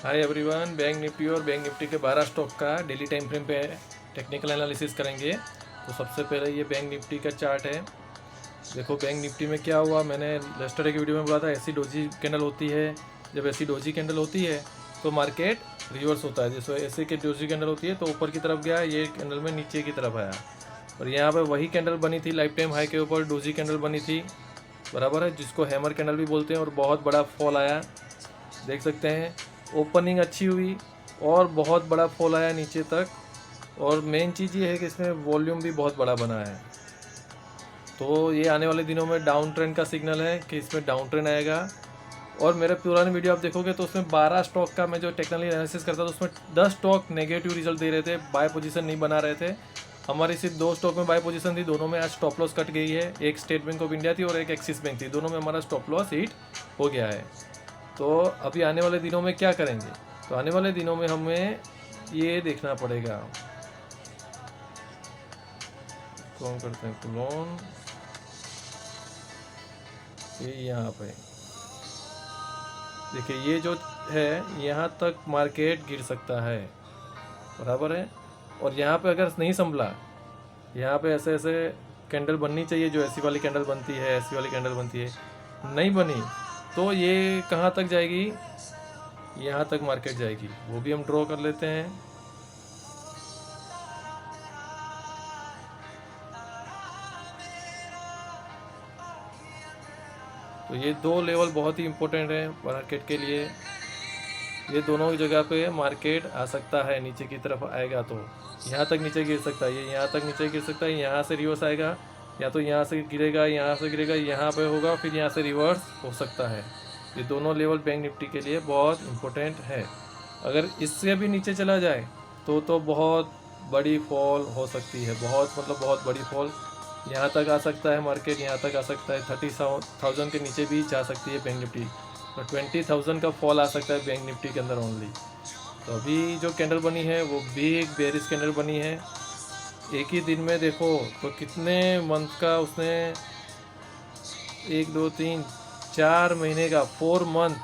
Hi everyone, bank Nifty और bank Nifty के 12 stock का डेली टाइम फ्रेम पे टेक्निकल एनालिसिस करेंगे। तो सबसे पहले ये बैंक निफ्टी का चार्ट है। देखो बैंक निफ्टी में क्या हुआ, मैंने लेस्टर के वीडियो में बोला था ऐसी डोजी कैंडल होती है। जब ऐसी डोजी कैंडल होती है तो मार्केट रिवर्स होता है। जैसे ऐसे की डोजी कैंडल होती है तो ऊपर की तरफ गया, ये कैंडल में नीचे की तरफ आया। और यहाँ पर वही कैंडल बनी थी, लाइफ टाइम हाई के ऊपर डोजी कैंडल बनी थी, बराबर है, जिसको हैमर कैंडल भी बोलते हैं। और बहुत बड़ा फॉल आया, देख सकते हैं। ओपनिंग अच्छी हुई और बहुत बड़ा फॉल आया नीचे तक। और मेन चीज़ ये है कि इसमें वॉल्यूम भी बहुत बड़ा बना है। तो ये आने वाले दिनों में डाउन ट्रेंड का सिग्नल है कि इसमें डाउन ट्रेंड आएगा। और मेरे पुराने वीडियो आप देखोगे तो उसमें 12 स्टॉक का मैं जो टेक्निकली एनालिसिस करता था उसमें 10 स्टॉक नेगेटिव रिजल्ट दे रहे थे, बाय पोजीशन नहीं बना रहे थे। हमारी सिर्फ 2 स्टॉक में बाय पोजीशन थी, दोनों में आज स्टॉप लॉस कट गई है। एक स्टेट बैंक ऑफ इंडिया थी और एक एक्सिस बैंक थी, दोनों में हमारा स्टॉप लॉस हिट हो गया है। तो अभी आने वाले दिनों में क्या करेंगे, तो आने वाले दिनों में हमें ये देखना पड़ेगा। कौन करते हैं क्लोन, ये यहाँ पे देखिए, ये जो है यहाँ तक मार्केट गिर सकता है, बराबर है। और यहाँ पे अगर नहीं संभला, यहाँ पे ऐसे ऐसे कैंडल बननी चाहिए, जो ऐसी वाली कैंडल बनती है, ऐसी वाली कैंडल बनती है, नहीं बनी तो ये कहाँ तक जाएगी, यहाँ तक मार्केट जाएगी। वो भी हम ड्रॉ कर लेते हैं। तो ये 2 लेवल बहुत ही इम्पोर्टेंट है मार्केट के लिए। ये दोनों जगह पे मार्केट आ सकता है, नीचे की तरफ आएगा तो यहाँ तक नीचे गिर सकता है, ये यहाँ तक नीचे गिर सकता है, यहाँ से रिवर्स आएगा, या तो यहाँ से गिरेगा, यहाँ से गिरेगा, यहाँ पे होगा, फिर यहाँ से रिवर्स हो सकता है। ये दोनों लेवल बैंक निफ्टी के लिए बहुत इम्पोर्टेंट है। अगर इससे भी नीचे चला जाए तो बहुत बड़ी फॉल हो सकती है, बहुत मतलब बहुत बड़ी फॉल। यहाँ तक आ सकता है मार्केट, यहाँ तक आ सकता है, 30,000 के नीचे भी जा सकती है बैंक निफ्टी। तो 20,000 का फॉल आ सकता है बैंक निफ्टी के अंदर ओनली। तो अभी जो कैंडल बनी है वो बिग बेरिश कैंडल बनी है। एक ही दिन में देखो तो कितने मंथ का उसने, 1 2 3 4 महीने का, 4 मंथ,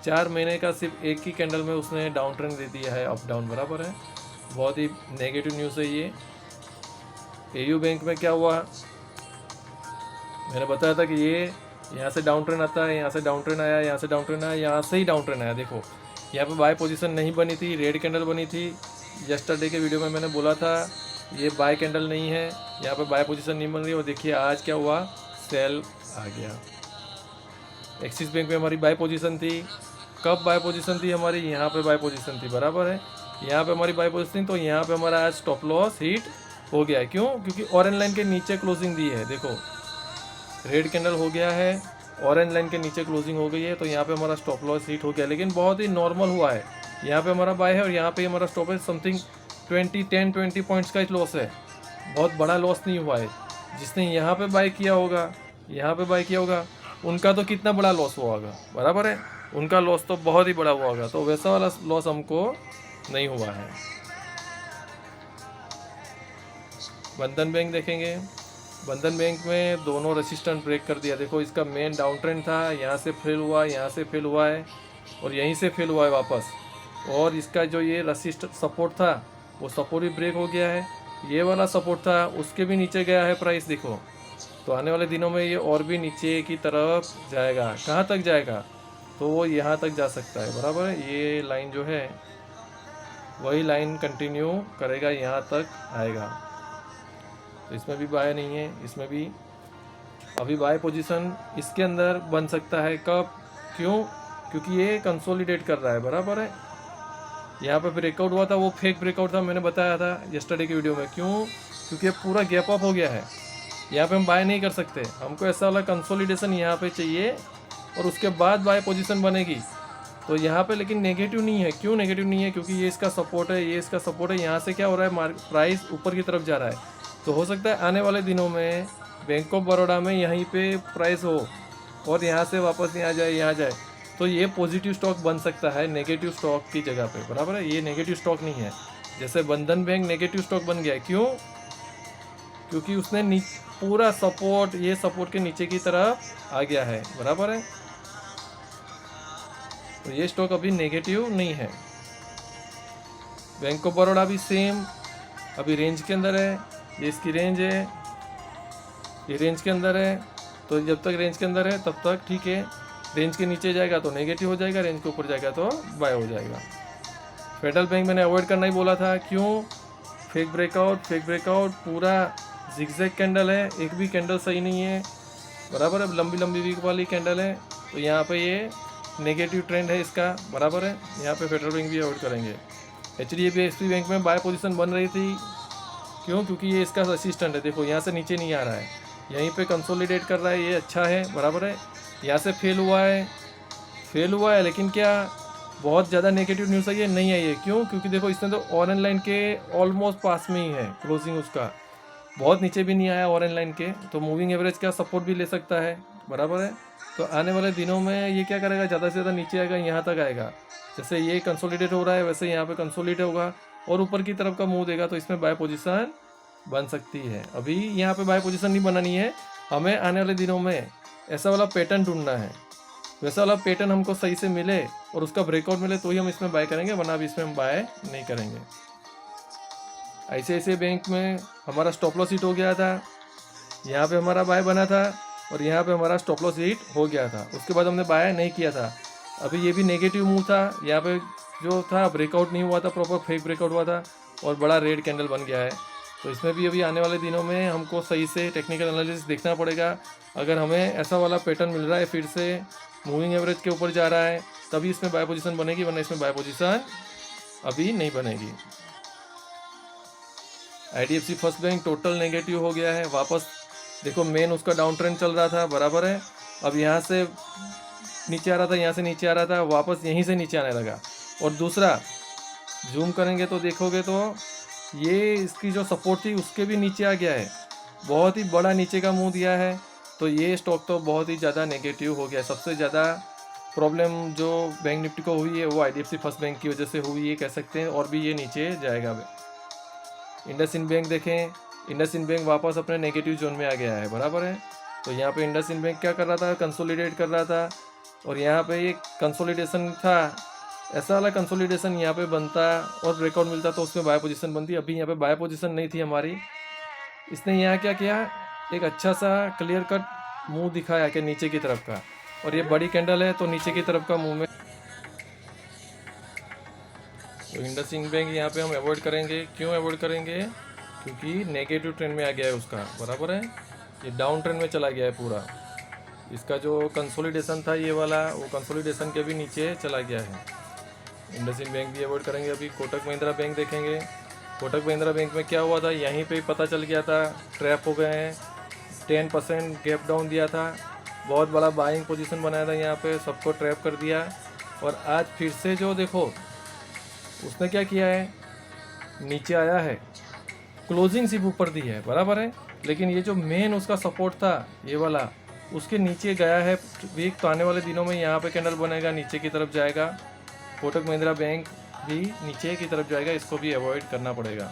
4 महीने का सिर्फ एक ही कैंडल में उसने डाउन ट्रेंड दे दिया है, अप डाउन, बराबर है। बहुत ही नेगेटिव न्यूज़ है ये। एयू बैंक में क्या हुआ, मैंने बताया था कि ये यहाँ से डाउन ट्रेंड आता है, यहाँ से डाउन ट्रेंड आया, यहाँ से डाउन ट्रेंड आया, यहाँ से ही डाउन ट्रेंड आया। देखो यहाँ पे बाय पोजीशन नहीं बनी थी, रेड कैंडल बनी थी। यस्टरडे के वीडियो में मैंने बोला था ये बाय कैंडल नहीं है, यहाँ पे बाय पोजीशन नहीं बन रही। और देखिए आज क्या हुआ, सेल आ गया। एक्सिस बैंक में हमारी बाय पोजीशन थी, कब बाय पोजीशन थी हमारी, यहाँ पे बाय पोजीशन थी, बराबर है। यहाँ पे हमारी बाय पोजीशन थी, तो यहाँ पे हमारा आज स्टॉप लॉस हिट हो गया। क्यों, क्योंकि ऑरेंज लाइन के नीचे क्लोजिंग दी है। देखो रेड कैंडल हो गया है, ऑरेंज लाइन के नीचे क्लोजिंग हो गई है, तो यहाँ पे हमारा स्टॉप लॉस हिट हो गया। लेकिन बहुत ही नॉर्मल हुआ है, यहाँ पे हमारा बाय है और यहाँ पे हमारा स्टॉप है। समथिंग 10-20 पॉइंट्स का लॉस है, बहुत बड़ा लॉस नहीं हुआ है। जिसने यहाँ पे बाय किया होगा, यहाँ पे बाय किया होगा, उनका तो कितना बड़ा लॉस हुआ होगा, बराबर है। उनका लॉस तो बहुत ही बड़ा हुआ होगा, तो वैसा वाला लॉस हमको नहीं हुआ है। बंधन बैंक देखेंगे, बंधन बैंक में दोनों रेसिस्टेंट ब्रेक कर दिया। देखो इसका मेन डाउन ट्रेंड था, यहाँ से फेल हुआ, यहाँ से फेल हुआ है और यहीं से फेल हुआ है वापस। और इसका जो ये रेसिस्ट सपोर्ट था वो सपोर्ट भी ब्रेक हो गया है। ये वाला सपोर्ट था उसके भी नीचे गया है प्राइस, देखो। तो आने वाले दिनों में ये और भी नीचे की तरफ जाएगा। कहाँ तक जाएगा, तो वो यहाँ तक जा सकता है, बराबर है। ये लाइन जो है वही लाइन कंटिन्यू करेगा, यहाँ तक आएगा। तो इसमें भी बाय नहीं है, इसमें भी अभी बाय पोजीशन इसके अंदर बन सकता है। कब, क्यों, क्योंकि ये कंसोलिडेट कर रहा है, बराबर है। यहाँ पे ब्रेकआउट हुआ था, वो फेक ब्रेकआउट था, मैंने बताया था यस्टरडे की वीडियो में। क्यों, क्योंकि ये पूरा गैप अप हो गया है, यहाँ पे हम बाय नहीं कर सकते। हमको ऐसा वाला कंसोलिडेशन यहाँ पे चाहिए और उसके बाद बाय पोजीशन बनेगी। तो यहाँ पे लेकिन नेगेटिव नहीं है। क्यों नेगेटिव नहीं है, क्योंकि ये इसका सपोर्ट है, ये इसका सपोर्ट है। यहाँ से क्या हो रहा है, प्राइस ऊपर की तरफ जा रहा है। तो हो सकता है आने वाले दिनों में बैंक ऑफ बड़ौदा में यहीं पे प्राइस हो और यहाँ से वापस यहाँ जाए, यहाँ जाए, तो ये पॉजिटिव स्टॉक बन सकता है नेगेटिव स्टॉक की जगह पे, बराबर है। ये नेगेटिव स्टॉक नहीं है। जैसे बंधन बैंक नेगेटिव स्टॉक बन गया, क्यों, क्योंकि उसने पूरा सपोर्ट, ये सपोर्ट के नीचे की तरफ आ गया है, बराबर है। तो ये स्टॉक अभी नेगेटिव नहीं है। बैंक ऑफ बड़ौदा भी सेम अभी रेंज के अंदर है, ये इसकी रेंज है, ये रेंज के अंदर है। तो जब तक रेंज के अंदर है तब तक ठीक है, रेंज के नीचे जाएगा तो नेगेटिव हो जाएगा, रेंज के ऊपर जाएगा तो बाय हो जाएगा। फेडरल बैंक मैंने अवॉइड करना ही बोला था, क्यों? फेक ब्रेकआउट पूरा जिगजैग कैंडल है, एक भी कैंडल सही नहीं है, बराबर है, लंबी लंबी वीक वाली कैंडल है। तो यहाँ पे ये नेगेटिव ट्रेंड है इसका, बराबर है, यहाँ पे फेडरल बैंक भी अवॉइड करेंगे। HDFC बैंक में बाय पोजीशन बन रही थी, क्यों? क्योंकि ये इसका असिस्टेंट है, देखो यहाँ से नीचे नहीं आ रहा है, यहीं पे कंसोलिडेट कर रहा है, ये अच्छा है, बराबर है। यहाँ से फेल हुआ है, लेकिन क्या बहुत ज़्यादा नेगेटिव न्यूज़ आई है? नहीं आई है, क्यों? क्योंकि देखो इसने तो ऑरेंज लाइन के ऑलमोस्ट पास में ही है क्लोजिंग उसका, बहुत नीचे भी नहीं आया ऑरेंज लाइन के, तो मूविंग एवरेज का सपोर्ट भी ले सकता है, बराबर है। तो आने वाले दिनों में ये क्या करेगा, ज़्यादा से ज़्यादा नीचे आएगा, यहाँ तक आएगा, जैसे ये कंसोलिडेट हो रहा है वैसे यहाँ पे कंसोलिडेट होगा और ऊपर की तरफ का मुंह देगा, तो इसमें बाय पोजीशन बन सकती है। अभी यहाँ पे बाय पोजीशन नहीं बनानी है, हमें आने वाले दिनों में ऐसा वाला पैटर्न ढूंढना है, वैसा वाला पैटर्न हमको सही से मिले और उसका ब्रेकआउट मिले तो ही हम इसमें बाय करेंगे, वरना अभी इसमें हम बाय नहीं करेंगे। ICICI बैंक में हमारा स्टॉप लॉस हिट हो गया था, यहाँ पे हमारा बाय बना था और यहाँ पे हमारा स्टॉप लॉस हिट हो गया था, उसके बाद हमने बाय नहीं किया था। अभी ये भी नेगेटिव मूव था, यहाँ पे जो था ब्रेकआउट नहीं हुआ था, प्रॉपर फेक ब्रेकआउट हुआ था और बड़ा रेड कैंडल बन गया है। तो इसमें भी अभी आने वाले दिनों में हमको सही से टेक्निकल एनालिसिस देखना पड़ेगा। अगर हमें ऐसा वाला पैटर्न मिल रहा है, फिर से मूविंग एवरेज के ऊपर जा रहा है, तभी इसमें बाय पोजीशन बनेगी, वरना इसमें बाय पोजीशन अभी नहीं बनेगी। IDFC first bank total negative हो गया है वापस, देखो मेन उसका डाउन ट्रेंड चल रहा था, बराबर है। अब यहाँ से नीचे आ रहा था, यहाँ से नीचे आ रहा था, वापस यहीं से नीचे आने लगा। और दूसरा जूम करेंगे तो देखोगे तो ये इसकी जो सपोर्ट थी उसके भी नीचे आ गया है, बहुत ही बड़ा नीचे का मुंह दिया है। तो ये स्टॉक तो बहुत ही ज़्यादा नेगेटिव हो गया। सबसे ज़्यादा प्रॉब्लम जो बैंक निफ्टी को हुई है वो IDFC फर्स्ट बैंक की वजह से हुई है, कह सकते हैं, और भी ये नीचे जाएगा। इंडसइंड बैंक देखें, इंडसइंड बैंक वापस अपने नेगेटिव जोन में आ गया है, बराबर है। तो यहाँ पे इंडसइंड बैंक क्या कर रहा था, कंसोलिडेट कर रहा था, और यहाँ पे एक कंसोलिडेशन था, ऐसा वाला कंसोलिडेशन यहाँ पे बनता और ब्रेकआउट मिलता तो उसमें बाय पोजीशन बनती। अभी यहाँ पे बाय पोजीशन नहीं थी हमारी, इसने यहाँ क्या किया, एक अच्छा सा क्लियर कट मुंह दिखाया कि नीचे की तरफ का, और ये बड़ी कैंडल है तो नीचे की तरफ का मुंह में। तो इंडसइंड बैंक यहाँ पे हम अवॉइड करेंगे, क्यों अवॉइड करेंगे? क्योंकि नेगेटिव ट्रेंड में आ गया है उसका, बराबर है, ये डाउन ट्रेंड में चला गया है पूरा। इसका जो कंसोलिडेशन था ये वाला, वो कंसोलिडेशन के भी नीचे चला गया है। इंडसइंड बैंक भी अवॉइड करेंगे। अभी कोटक महिंद्रा बैंक देखेंगे, कोटक महिंद्रा बैंक में क्या हुआ था, यहीं पे पता चल गया था, ट्रैप हो गए हैं, 10% गैप डाउन दिया था, बहुत बड़ा बाइंग पोजीशन बनाया था, यहाँ पे सबको ट्रैप कर दिया। और आज फिर से जो देखो उसने क्या किया है, नीचे आया है, क्लोजिंग सिर्फ ऊपर दी है, बराबर है, लेकिन ये जो मेन उसका सपोर्ट था ये वाला, उसके नीचे गया है वीक। तो आने वाले दिनों में यहाँ पे कैंडल बनेगा, नीचे की तरफ जाएगा, कोटक महिंद्रा बैंक भी नीचे की तरफ जाएगा, इसको भी अवॉइड करना पड़ेगा।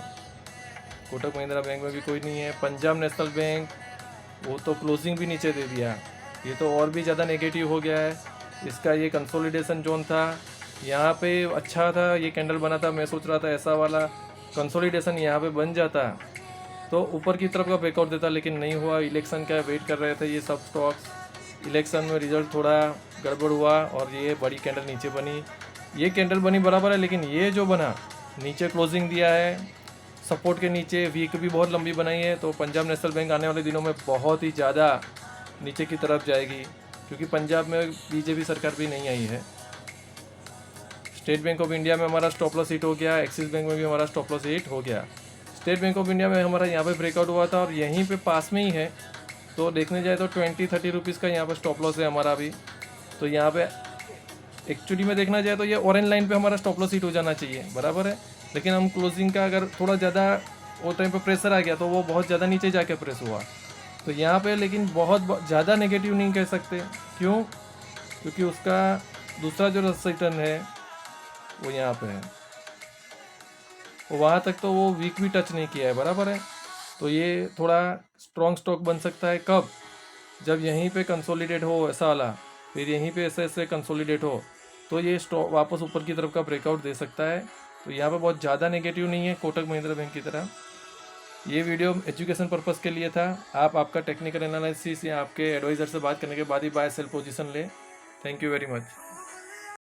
कोटक महिंद्रा बैंक में भी कोई नहीं है। पंजाब नेशनल बैंक, वो तो क्लोजिंग भी नीचे दे दिया, ये तो और भी ज़्यादा नेगेटिव हो गया है। इसका ये कंसोलिडेशन जोन था, यहाँ पे अच्छा था, ये कैंडल बना था, मैं सोच रहा था ऐसा वाला कंसोलिडेशन यहाँ पे बन जाता तो ऊपर की तरफ का ब्रेकआउट देता, लेकिन नहीं हुआ। इलेक्शन का वेट कर रहे थे ये सब स्टॉक्स, इलेक्शन में रिजल्ट थोड़ा गड़बड़ हुआ और ये बड़ी कैंडल नीचे बनी, ये कैंडल बनी, बराबर है, लेकिन ये जो बना नीचे क्लोजिंग दिया है सपोर्ट के नीचे, वीक भी बहुत लंबी बनाई है। तो पंजाब नेशनल बैंक आने वाले दिनों में बहुत ही ज़्यादा नीचे की तरफ जाएगी, क्योंकि पंजाब में BJP सरकार भी नहीं आई है। स्टेट बैंक ऑफ इंडिया में हमारा स्टॉप लॉस हिट हो गया, एक्सिस बैंक में भी हमारा स्टॉप लॉस हिट हो गया। स्टेट बैंक ऑफ इंडिया में हमारा यहाँ पे ब्रेकआउट हुआ था और यहीं पे पास में ही है, तो देखने जाए तो 20-30 रुपीज़ का यहाँ पर स्टॉप लॉस है हमारा भी। तो यहाँ पे एक्चुअली में देखना जाए तो ये ऑरेंज लाइन पे हमारा स्टॉप लॉस हिट हो जाना चाहिए, बराबर है, लेकिन हम क्लोजिंग का अगर थोड़ा ज़्यादा वो टाइम पे प्रेशर आ गया तो वो बहुत ज़्यादा नीचे जाके प्रेस हुआ। तो यहाँ पे लेकिन बहुत ज़्यादा नेगेटिव नहीं कह सकते, क्यों? क्योंकि उसका दूसरा जो रिटर्न है वो यहाँ पे है, वो वहाँ तक तो वो वीक भी टच नहीं किया है, बराबर है। तो ये थोड़ा स्ट्रॉन्ग स्टॉक बन सकता है कब, जब यहीं पे कंसोलिडेट हो ऐसा वाला, फिर यहीं पे ऐसे ऐसे कंसोलिडेट हो, तो ये स्टॉक वापस ऊपर की तरफ का ब्रेकआउट दे सकता है। तो यहाँ पे बहुत ज़्यादा नेगेटिव नहीं है कोटक महिंद्रा बैंक की तरह। ये वीडियो एजुकेशन पर्पज़ के लिए था। आप आपका टेक्निकल एनालिसिस या आपके एडवाइज़र से बात करने के बाद ही बाय सेल पोजीशन लें। Thank you very much.